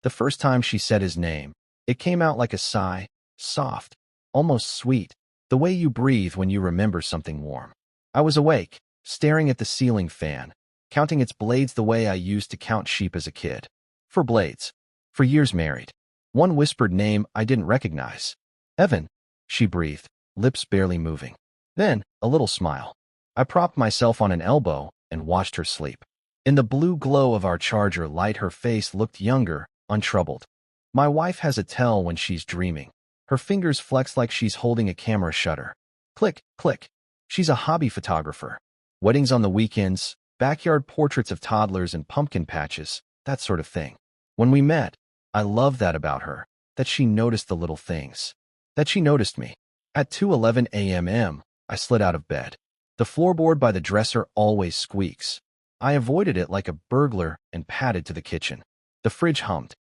The first time she said his name, it came out like a sigh, soft, almost sweet, the way you breathe when you remember something warm. I was awake, staring at the ceiling fan, counting its blades the way I used to count sheep as a kid. 4 blades. For years married. One whispered name I didn't recognize. Evan, she breathed, lips barely moving. Then, a little smile. I propped myself on an elbow and watched her sleep. In the blue glow of our charger light, her face looked younger, untroubled. My wife has a tell when she's dreaming. Her fingers flex like she's holding a camera shutter. Click, click. She's a hobby photographer. Weddings on the weekends, backyard portraits of toddlers and pumpkin patches, that sort of thing. When we met, I loved that about her, that she noticed the little things. That she noticed me. At 2:11 a.m., I slid out of bed. The floorboard by the dresser always squeaks. I avoided it like a burglar and padded to the kitchen. The fridge hummed.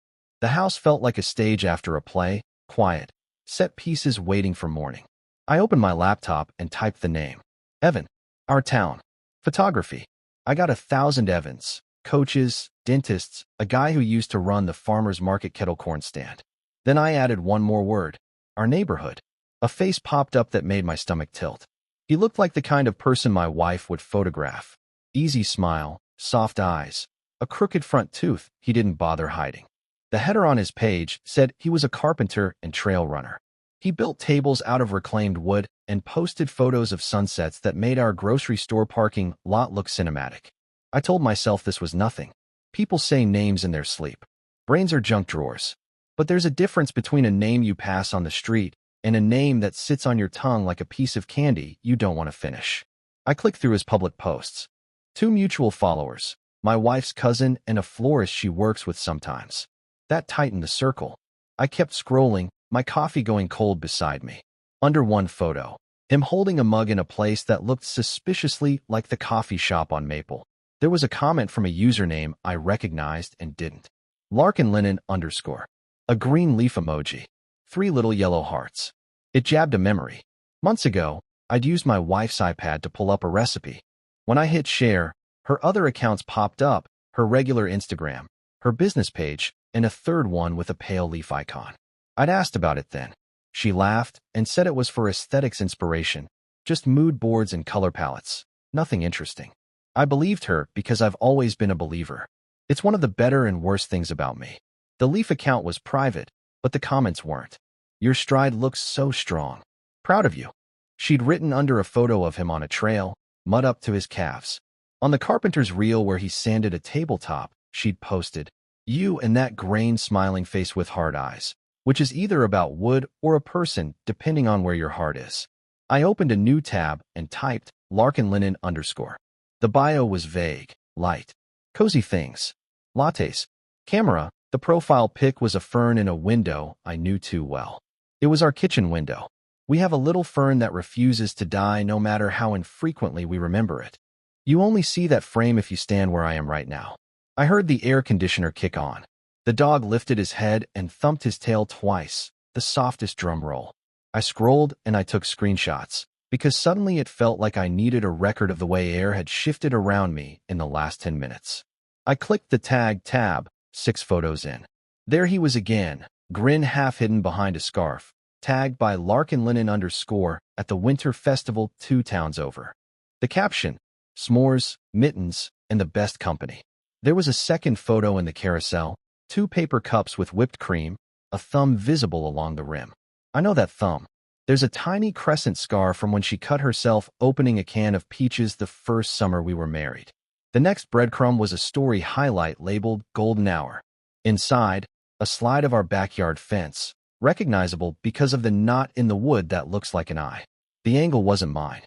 The house felt like a stage after a play, quiet, set pieces waiting for morning. I opened my laptop and typed the name. Evan. Our town. Photography. I got 1,000 Evans. Coaches, dentists, a guy who used to run the farmer's market kettle corn stand. Then I added one more word. Our neighborhood. A face popped up that made my stomach tilt. He looked like the kind of person my wife would photograph. Easy smile, soft eyes, a crooked front tooth he didn't bother hiding. The header on his page said he was a carpenter and trail runner. He built tables out of reclaimed wood and posted photos of sunsets that made our grocery store parking lot look cinematic. I told myself this was nothing. People say names in their sleep. Brains are junk drawers. But there's a difference between a name you pass on the street and a name that sits on your tongue like a piece of candy you don't want to finish. I clicked through his public posts. 2 mutual followers, my wife's cousin and a florist she works with sometimes. That tightened the circle. I kept scrolling, my coffee going cold beside me. Under one photo, him holding a mug in a place that looked suspiciously like the coffee shop on Maple. There was a comment from a username I recognized and didn't. Larkin Linen _ a green leaf emoji. 3 little yellow hearts. It jabbed a memory. Months ago, I'd used my wife's iPad to pull up a recipe. When I hit share, her other accounts popped up, her regular Instagram, her business page, and a third one with a pale leaf icon. I'd asked about it then. She laughed and said it was for aesthetics inspiration, just mood boards and color palettes, nothing interesting. I believed her because I've always been a believer. It's one of the better and worst things about me. The Leaf account was private, but the comments weren't. Your stride looks so strong. Proud of you. She'd written under a photo of him on a trail, mud up to his calves. On the carpenter's reel where he sanded a tabletop, she'd posted, you and that grained smiling face with hard eyes, which is either about wood or a person, depending on where your heart is. I opened a new tab and typed Larkin Linen _. The bio was vague, light, cozy things, lattes, camera. The profile pic was a fern in a window I knew too well. It was our kitchen window. We have a little fern that refuses to die no matter how infrequently we remember it. You only see that frame if you stand where I am right now. I heard the air conditioner kick on. The dog lifted his head and thumped his tail twice, the softest drum roll. I scrolled and I took screenshots, because suddenly it felt like I needed a record of the way air had shifted around me in the last 10 minutes. I clicked the tag tab, 6 photos in. There he was again, grin half hidden behind a scarf, tagged by Larkin Linen _ at the Winter Festival 2 towns over. The caption, s'mores, mittens, and the best company. There was a second photo in the carousel, 2 paper cups with whipped cream, a thumb visible along the rim. I know that thumb. There's a tiny crescent scar from when she cut herself opening a can of peaches the first summer we were married. The next breadcrumb was a story highlight labeled Golden Hour. Inside, a slide of our backyard fence, recognizable because of the knot in the wood that looks like an eye. The angle wasn't mine.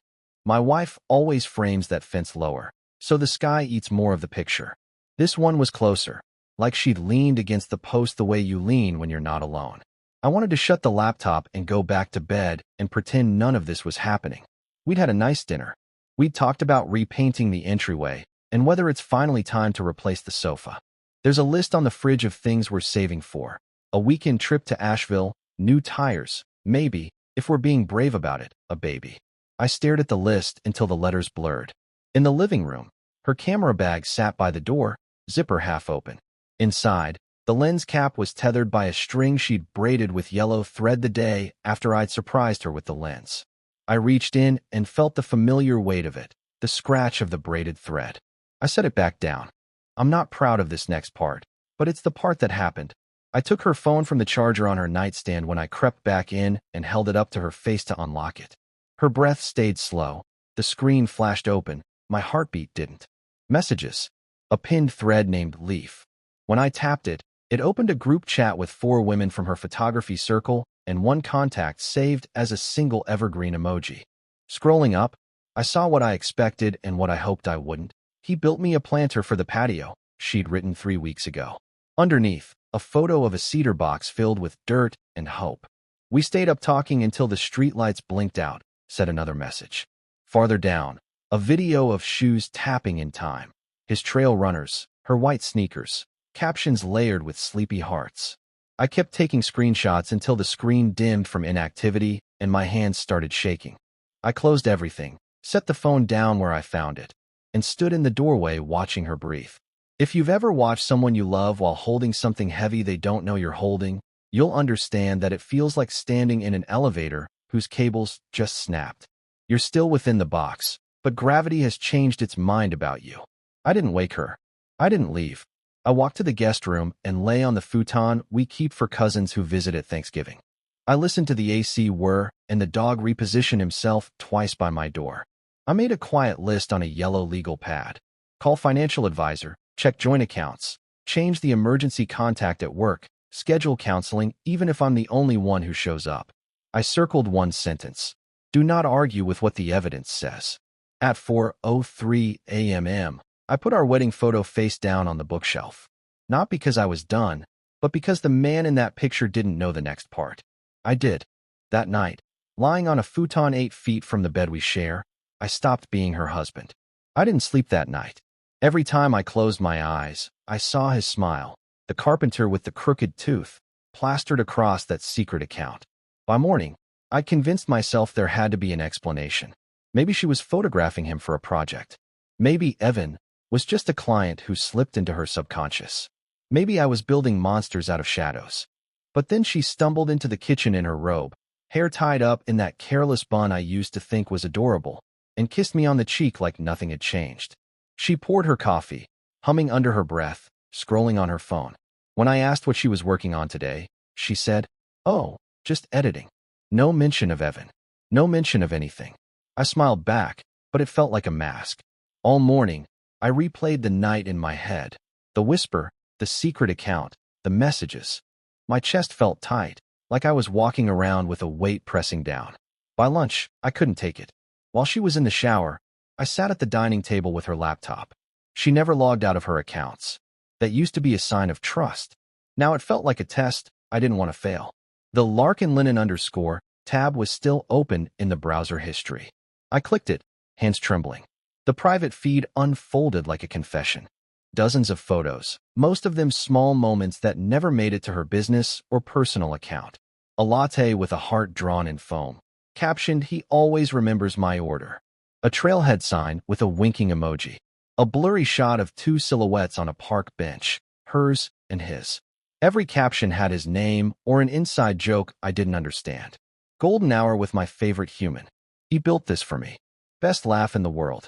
My wife always frames that fence lower, so the sky eats more of the picture. This one was closer, like she'd leaned against the post the way you lean when you're not alone. I wanted to shut the laptop and go back to bed and pretend none of this was happening. We'd had a nice dinner. We'd talked about repainting the entryway and whether it's finally time to replace the sofa. There's a list on the fridge of things we're saving for. A weekend trip to Asheville, new tires, maybe, if we're being brave about it, a baby. I stared at the list until the letters blurred. In the living room, her camera bag sat by the door, zipper half open. Inside, The lens cap was tethered by a string she'd braided with yellow thread the day after I'd surprised her with the lens. I reached in and felt the familiar weight of it, the scratch of the braided thread. I set it back down. I'm not proud of this next part, but it's the part that happened. I took her phone from the charger on her nightstand when I crept back in and held it up to her face to unlock it. Her breath stayed slow. The screen flashed open. My heartbeat didn't. Messages. A pinned thread named Leaf. When I tapped it, it opened a group chat with 4 women from her photography circle and 1 contact saved as a single evergreen emoji. Scrolling up, I saw what I expected and what I hoped I wouldn't. He built me a planter for the patio, she'd written 3 weeks ago. Underneath, a photo of a cedar box filled with dirt and hope. We stayed up talking until the streetlights blinked out, said another message. Farther down, a video of shoes tapping in time. His trail runners, her white sneakers, captions layered with sleepy hearts. I kept taking screenshots until the screen dimmed from inactivity and my hands started shaking. I closed everything, set the phone down where I found it, and stood in the doorway watching her breathe. If you've ever watched someone you love while holding something heavy they don't know you're holding, you'll understand that it feels like standing in an elevator whose cables just snapped. You're still within the box, but gravity has changed its mind about you. I didn't wake her. I didn't leave. I walked to the guest room and lay on the futon we keep for cousins who visit at Thanksgiving. I listened to the AC whir and the dog reposition himself twice by my door. I made a quiet list on a yellow legal pad. Call financial advisor, check joint accounts, change the emergency contact at work, schedule counseling even if I'm the only one who shows up. I circled one sentence. Do not argue with what the evidence says. At 4:03 a.m., I put our wedding photo face down on the bookshelf. Not because I was done, but because the man in that picture didn't know the next part. I did. That night, lying on a futon 8 feet from the bed we share, I stopped being her husband. I didn't sleep that night. Every time I closed my eyes, I saw his smile, the carpenter with the crooked tooth, plastered across that secret account. By morning, I convinced myself there had to be an explanation. Maybe she was photographing him for a project. Maybe Evan was just a client who slipped into her subconscious. Maybe I was building monsters out of shadows. But then she stumbled into the kitchen in her robe, hair tied up in that careless bun I used to think was adorable, and kissed me on the cheek like nothing had changed. She poured her coffee, humming under her breath, scrolling on her phone. When I asked what she was working on today, she said, "Oh, just editing." No mention of Evan. No mention of anything. I smiled back, but it felt like a mask. All morning, I replayed the night in my head. The whisper, the secret account, the messages. My chest felt tight, like I was walking around with a weight pressing down. By lunch, I couldn't take it. While she was in the shower, I sat at the dining table with her laptop. She never logged out of her accounts. That used to be a sign of trust. Now it felt like a test I didn't want to fail. The Larkin Linen _ tab was still open in the browser history. I clicked it, hands trembling. The private feed unfolded like a confession. Dozens of photos, most of them small moments that never made it to her business or personal account. A latte with a heart drawn in foam, captioned, "He always remembers my order." A trailhead sign with a winking emoji. A blurry shot of 2 silhouettes on a park bench, hers and his. Every caption had his name or an inside joke I didn't understand. Golden hour with my favorite human. He built this for me. Best laugh in the world.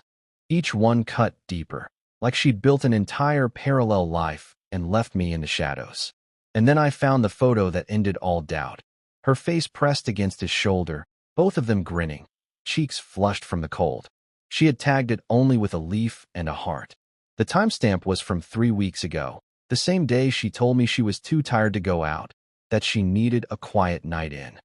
Each one cut deeper, like she'd built an entire parallel life and left me in the shadows. And then I found the photo that ended all doubt. Her face pressed against his shoulder, both of them grinning, cheeks flushed from the cold. She had tagged it only with a leaf and a heart. The timestamp was from 3 weeks ago, the same day she told me she was too tired to go out, that she needed a quiet night in.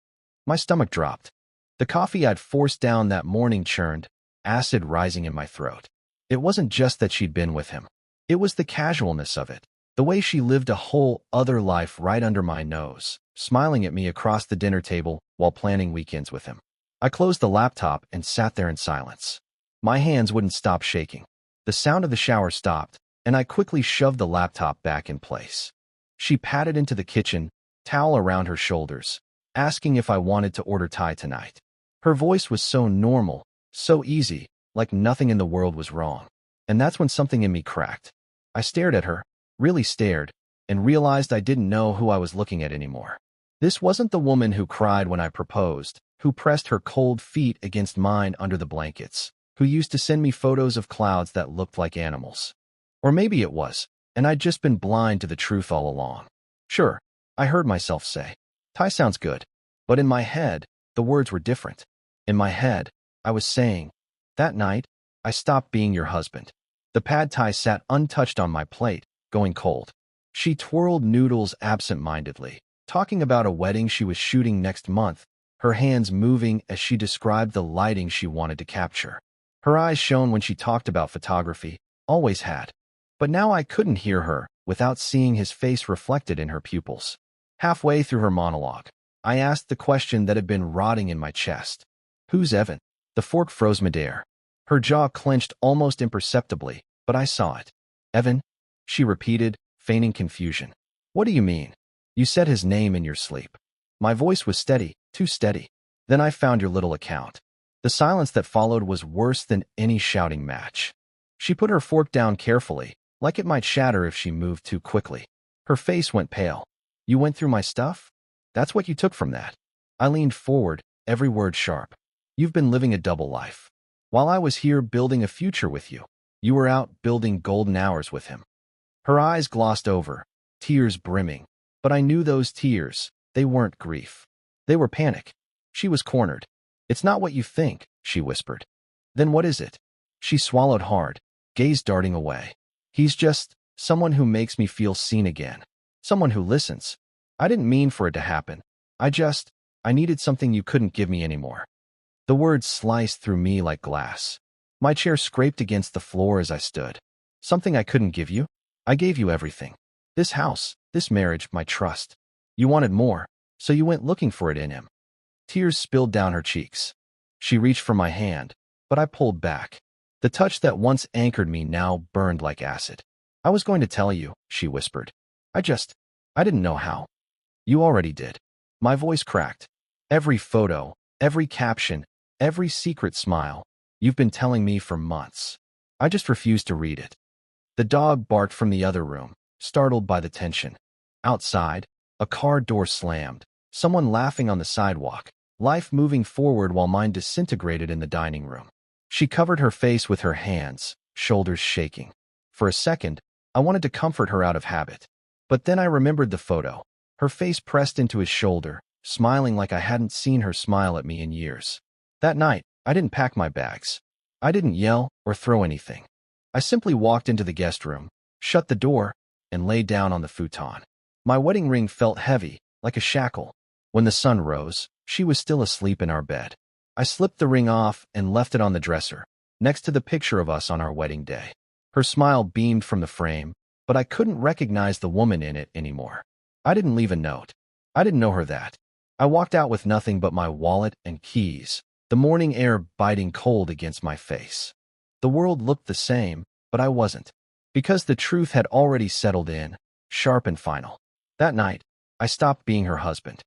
My stomach dropped. The coffee I'd forced down that morning churned, acid rising in my throat. It wasn't just that she'd been with him. It was the casualness of it, the way she lived a whole other life right under my nose, smiling at me across the dinner table while planning weekends with him. I closed the laptop and sat there in silence. My hands wouldn't stop shaking. The sound of the shower stopped, and I quickly shoved the laptop back in place. She padded into the kitchen, towel around her shoulders, asking if I wanted to order Thai tonight. Her voice was so normal, so easy, like nothing in the world was wrong. And that's when something in me cracked. I stared at her, really stared, and realized I didn't know who I was looking at anymore. This wasn't the woman who cried when I proposed, who pressed her cold feet against mine under the blankets, who used to send me photos of clouds that looked like animals. Or maybe it was, and I'd just been blind to the truth all along. Sure, I heard myself say, "Thai sounds good," but in my head, the words were different. In my head, I was saying, "That night, I stopped being your husband." The pad thai sat untouched on my plate, going cold. She twirled noodles absent-mindedly, talking about a wedding she was shooting next month, her hands moving as she described the lighting she wanted to capture. Her eyes shone when she talked about photography, always had. But now I couldn't hear her without seeing his face reflected in her pupils. Halfway through her monologue, I asked the question that had been rotting in my chest. "Who's Evan?" The fork froze midair. Her jaw clenched almost imperceptibly, but I saw it. "Evan?" she repeated, feigning confusion. "What do you mean? You said his name in your sleep." My voice was steady, too steady. "Then I found your little account." The silence that followed was worse than any shouting match. She put her fork down carefully, like it might shatter if she moved too quickly. Her face went pale. "You went through my stuff? That's what you took from that?" I leaned forward, every word sharp. "You've been living a double life. While I was here building a future with you, you were out building golden hours with him." Her eyes glossed over, tears brimming. But I knew those tears, they weren't grief. They were panic. She was cornered. "It's not what you think," she whispered. "Then what is it?" She swallowed hard, gaze darting away. "He's just someone who makes me feel seen again. Someone who listens. I didn't mean for it to happen. I needed something you couldn't give me anymore." The words sliced through me like glass. My chair scraped against the floor as I stood. "Something I couldn't give you? I gave you everything. This house, this marriage, my trust. You wanted more, so you went looking for it in him." Tears spilled down her cheeks. She reached for my hand, but I pulled back. The touch that once anchored me now burned like acid. "I was going to tell you," she whispered. I didn't know how." "You already did." My voice cracked. "Every photo, every caption, every secret smile. You've been telling me for months. I just refused to read it." The dog barked from the other room, startled by the tension. Outside, a car door slammed, someone laughing on the sidewalk, life moving forward while mine disintegrated in the dining room. She covered her face with her hands, shoulders shaking. For a second, I wanted to comfort her out of habit. But then I remembered the photo, her face pressed into his shoulder, smiling like I hadn't seen her smile at me in years. That night, I didn't pack my bags. I didn't yell or throw anything. I simply walked into the guest room, shut the door, and lay down on the futon. My wedding ring felt heavy, like a shackle. When the sun rose, she was still asleep in our bed. I slipped the ring off and left it on the dresser, next to the picture of us on our wedding day. Her smile beamed from the frame, but I couldn't recognize the woman in it anymore. I didn't leave a note. I didn't know her that. I walked out with nothing but my wallet and keys, the morning air biting cold against my face. The world looked the same, but I wasn't. Because the truth had already settled in, sharp and final. That night, I stopped being her husband.